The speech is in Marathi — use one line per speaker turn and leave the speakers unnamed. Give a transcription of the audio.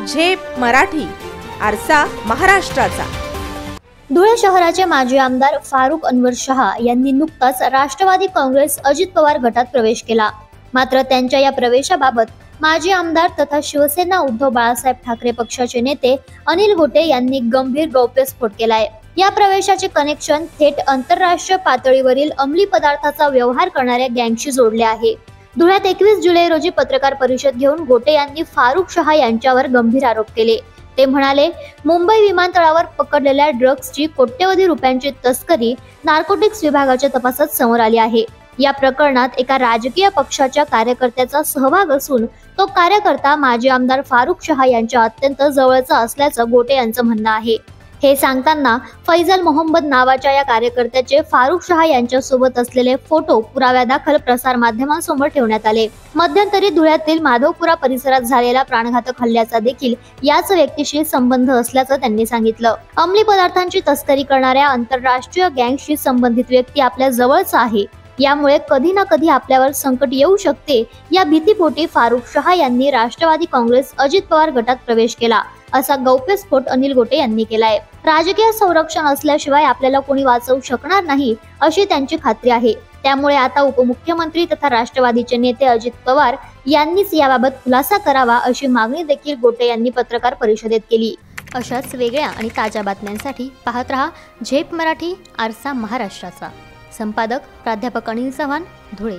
झेप मराठी, आरसा महाराष्ट्राचा।
धुळे शहराचे माजी आमदार फारुख अनवर शहा यांनी नुकताच राष्ट्रवादी काँग्रेस अजित पवार गटात प्रवेश केला। मात्र त्यांच्या या प्रवेशाबाबत माजी आमदार तथा शिवसेना उद्धव बाळासाहेब ठाकरे पक्षाचे नेते अनिल गोटे यांनी गंभीर गौप्यस्फोट केलाय। या प्रवेशाचे कनेक्शन थेट आंतरराष्ट्रीय पातळीवरील अंमली पदार्थाचा व्यवहार करणाऱ्या गँगशी जोडले आहे। धुळ्यात 21 जुलै रोजी पत्रकार परिषद घेऊन गोटे यांनी फारुख शहा यांच्यावर गंभीर आरोप केले। ते म्हणाले, मुंबई विमानतळावर पकडलेल्या ड्रग्जची कोट्यवधी रुपयांची तस्करी नार्कोटिक्स विभागाच्या तपासात समोर आली आहे। या प्रकरणात एका राजकीय पक्षाच्या कार्यकर्त्याचा सहभाग असून तो कार्यकर्ता माजी आमदार फारुख शहा यांच्या अत्यंत जवळचा असल्याचं गोटे यांचं म्हणणं आहे। हे सांगताना फैजल मोहम्मद नावाच्या या कार्यकर्त्याचे फारुख शहा यांच्या सोबत असलेले फोटो पुराव्यादाखल प्रसार माध्यमांसमोर ठेवण्यात आले। मध्यंतरी धुळ्यातील माधवपुरा परिसरात झालेल्या प्राणघातक हल्ल्याचा देखील याच व्यक्तीशी संबंध असल्याचं त्यांनी सांगितलं। अंमली पदार्थांची तस्करी करणाऱ्या आंतरराष्ट्रीय गँगशी संबंधित व्यक्ती आपल्या जवळचा आहे, यामुळे कधी ना कधी आपल्यावर संकट येऊ शकते। या भीतीपोटी फारुख शहा यांनी राष्ट्रवादी काँग्रेस अजित पवार गटात प्रवेश केला, असा गौप्यस्फोट अनिल गोटे यांनी केलाय। राजकीय संरक्षण असल्याशिवाय आपल्याला कोणी वाचवू शकणार नाही अशी त्यांची खात्री आहे। त्यामुळे आता उपमुख्यमंत्री तथा राष्ट्रवादीचे नेते अजित पवार यांनीच याबाबत खुलासा करावा अशी मागणी देखील गोटे यांनी पत्रकार परिषदेत केली। अशाच वेगळ्या आणि ताज्या बातम्यांसाठी पाहत रहा झेप मराठी, आरसा महाराष्ट्राचा। संपादक प्राध्यापक अनिल चव्हाण, धुळे।